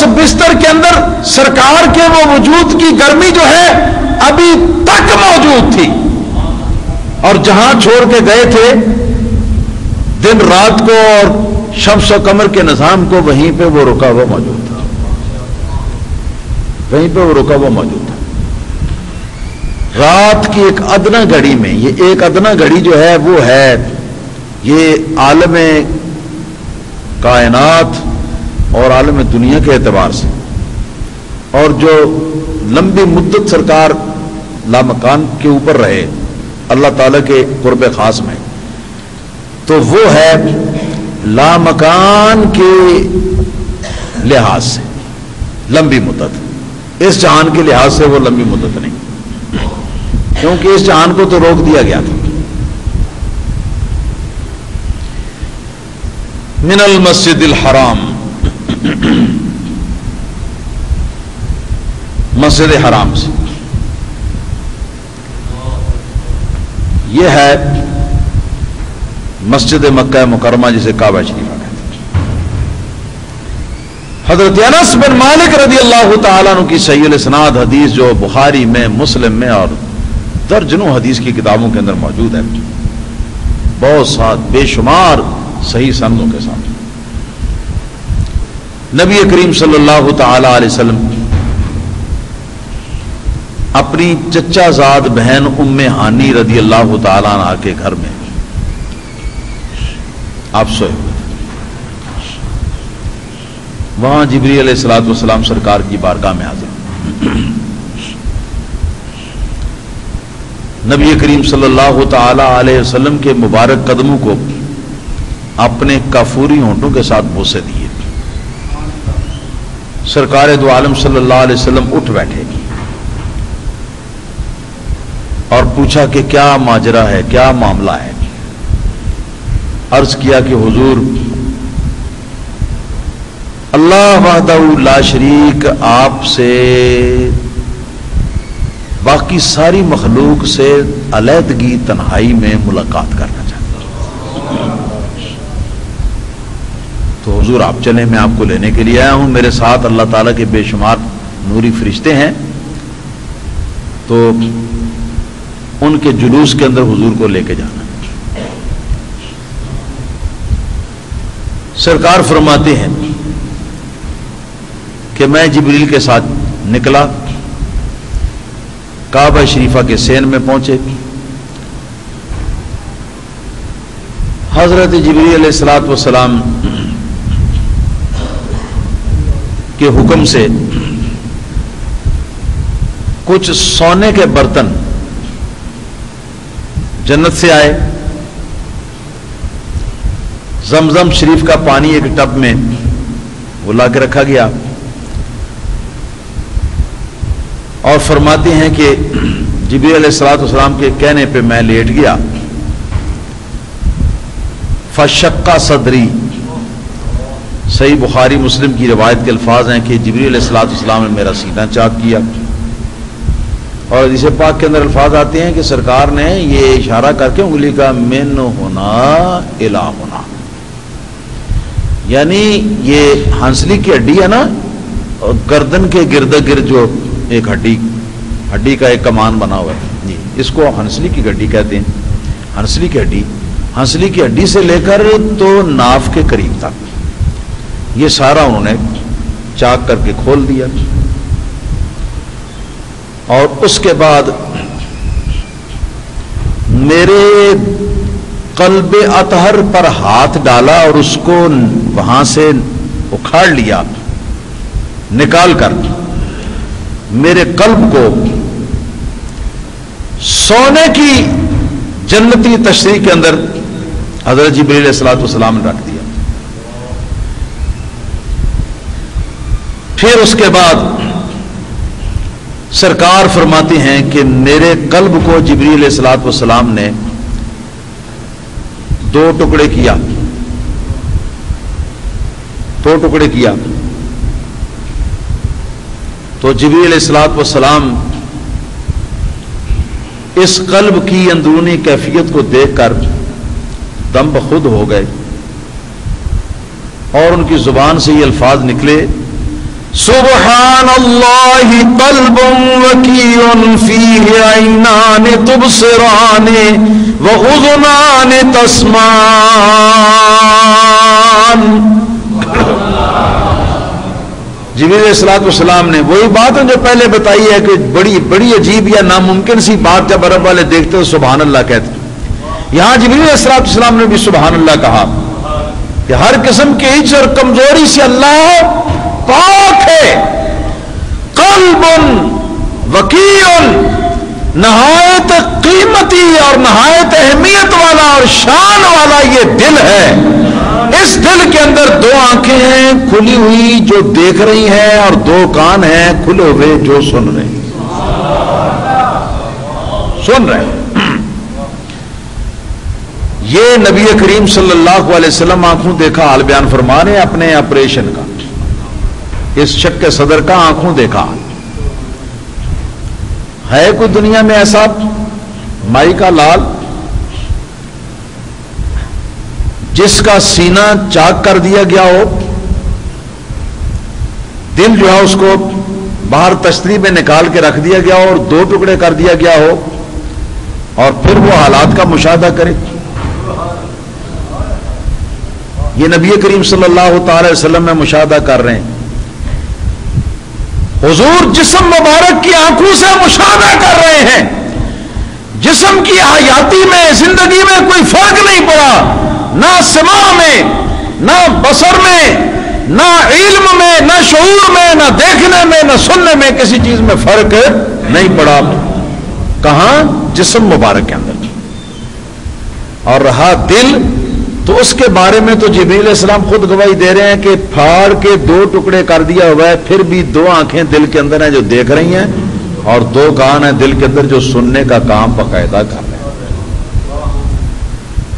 اس بستر کے اندر سرکار کے وہ وجود کی گرمی جو ہے ابھی تک موجود تھی، اور جہاں چھوڑ کے گئے تھے دن رات کو اور شمس و قمر کے نظام کو، وہیں پہ وہ رکا ہوا موجود تھا، وہیں پہ وہ رکا ہوا موجود تھا۔ رات کی ایک ادنا گھڑی میں، یہ ایک ادنا گھڑی جو ہے وہ ہے یہ عالم کائنات اور عالم دنیا کے اعتبار سے، اور جو لمبی مدت سرکار لامکان کے اوپر رہے اللہ تعالیٰ کے قرب خاص میں، تو وہ ہے لامکان کے لحاظ سے لمبی مدت، اس جہان کے لحاظ سے وہ لمبی مدت نہیں، کیونکہ اس جہان کو تو روک دیا گیا تھا۔ من المسجد الحرام، مسجد حرام سے، یہ ہے مسجد مکہ مکرمہ جسے کعبہ شریفہ کہتے ہیں۔ حضرت انس بن مالک رضی اللہ تعالیٰ عنہ کی صحیح الاسناد حدیث جو بخاری میں، مسلم میں اور درجنوں حدیث کی کتابوں کے اندر موجود ہے، بہت ساتھ بے شمار صحیح سندوں کے ساتھ، نبی کریم صلی اللہ تعالی علیہ وسلم اپنی چچا زاد بہن ام ہانی رضی اللہ تعالی عنہ کے گھر میں آپ سوئے ہوئے تھے، وہاں جبریل علیہ الصلوۃ والسلام سرکار کی بارگاہ میں حاضر، نبی کریم صلی اللہ تعالی علیہ وسلم کے مبارک قدموں کو اپنے کافوری ہونٹوں کے ساتھ بوسے دیے۔ سرکار دو عالم صلی اللہ علیہ وسلم اٹھ بیٹھے اور پوچھا کہ کیا ماجرا ہے، کیا معاملہ ہے؟ عرض کیا کہ حضور اللہ وحدہ لا شریک آپ سے باقی ساری مخلوق سے علیحدگی تنہائی میں ملاقات کرنا چاہتا ہوں، تو حضور آپ چلیں، میں آپ کو لینے کے لیے آیا ہوں، میرے ساتھ اللہ تعالیٰ کے بے شمار نوری فرشتے ہیں، تو ان کے جلوس کے اندر حضور کو لے کے جانا۔ سرکار فرماتے ہیں کہ میں جبریل کے ساتھ نکلا، کعبہ شریفہ کے سین میں پہنچے، حضرت جبریل علیہ الصلوۃ والسلام کے حکم سے کچھ سونے کے برتن جنت سے آئے، زمزم شریف کا پانی ایک ٹب میں وہ لا کے رکھا گیا، اور فرماتے ہیں کہ جبریل علیہ الصلوۃ والسلام کے کہنے پہ میں لیٹ گیا، فشق صدری، صحیح بخاری مسلم کی روایت کے الفاظ ہیں کہ جبریل علیہ الصلوۃ والسلام نے میرا سینہ چاک کیا، اور حدیث پاک کے اندر الفاظ آتے ہیں کہ سرکار نے یہ اشارہ کر کے انگلی کا من ہونا الہ ہونا، یعنی یہ ہنسلی کی ہڈی ہے نا، اور گردن کے گرد گرد جو ایک ہڈی کا ایک کمان بنا ہوا ہے، جی اس کو ہنسلی کی ہڈی کہتے ہیں، ہنسلی کی ہڈی سے لے کر تو ناف کے قریب تک یہ سارا انہوں نے چاک کر کے کھول دیا، اور اس کے بعد میرے قلب اطہر پر ہاتھ ڈالا اور اس کو وہاں سے اکھاڑ لیا، نکال کر میرے قلب کو سونے کی جنتی تشریح کے اندر حضرت جبریل علیہ الصلوۃ والسلام نے رکھ دیا۔ پھر اس کے بعد سرکار فرماتے ہیں کہ میرے قلب کو جبریل علیہ الصلوۃ والسلام نے دو ٹکڑے کیا، تو جبریل علیہ الصلوۃ والسلام اس قلب کی اندرونی کیفیت کو دیکھ کر دم بخود ہو گئے، اور ان کی زبان سے یہ الفاظ نکلے سبحان اللہ قلب وکیع فیہ عینان تبصران واذنان تسمعان. جبریل علیہ السلام نے وہی بات جو پہلے بتائی ہے کہ بڑی عجیب یا ناممکن سی بات جب عرب والے دیکھتے تو سبحان اللہ کہتے. یہاں جبریل علیہ السلام نے بھی سبحان اللہ کہا کہ ہر قسم کی عجز اور کمزوری سے اللہ پاک ہے. قلب وکیع، نہایت قیمتی اور نہایت اہمیت والا اور شان والا یہ دل ہے. اس دل کے اندر دو آنکھیں ہیں کھلی ہوئی جو دیکھ رہی ہیں، اور دو کان ہیں کھلے ہوئے جو سن رہے ہیں. یہ نبی کریم صلی اللہ علیہ وسلم آنکھوں دیکھا حال بیان فرما رہے ہیں اپنے آپریشن کا، اس شق صدر کا آنکھوں دیکھا. ہے کوئی دنیا میں ایسا مائی کا لال جس کا سینہ چاک کر دیا گیا ہو، دل جو ہے اس کو باہر تشتری میں نکال کے رکھ دیا گیا ہو اور دو ٹکڑے کر دیا گیا ہو، اور پھر وہ حالات کا مشاہدہ کرے؟ یہ نبی کریم صلی اللہ تعالی وسلم میں مشاہدہ کر رہے ہیں. حضور جسم مبارک کی آنکھوں سے مشاہدہ کر رہے ہیں. جسم کی حیاتی میں زندگی میں کوئی فرق نہیں پڑا، نہ سماع میں، نہ بصر میں، نہ علم میں، نہ شعور میں، نہ دیکھنے میں، نہ سننے میں، کسی چیز میں فرق نہیں پڑا. کہاں؟ جسم مبارک کے اندر. اور رہا دل، تو اس کے بارے میں تو جبریل علیہ السلام خود گواہی دے رہے ہیں کہ پھاڑ کے دو ٹکڑے کر دیا ہوا ہے، پھر بھی دو آنکھیں دل کے اندر ہیں جو دیکھ رہی ہیں، اور دو کان ہیں دل کے اندر جو سننے کا کام باقاعدہ کر رہے ہیں.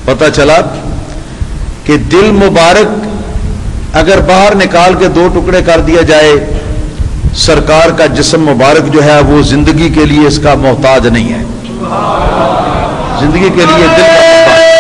پتہ چلا کہ دل مبارک اگر باہر نکال کے دو ٹکڑے کر دیا جائے، سرکار کا جسم مبارک جو ہے وہ زندگی کے لیے اس کا محتاج نہیں ہے. زندگی کے لیے دل کا محتاج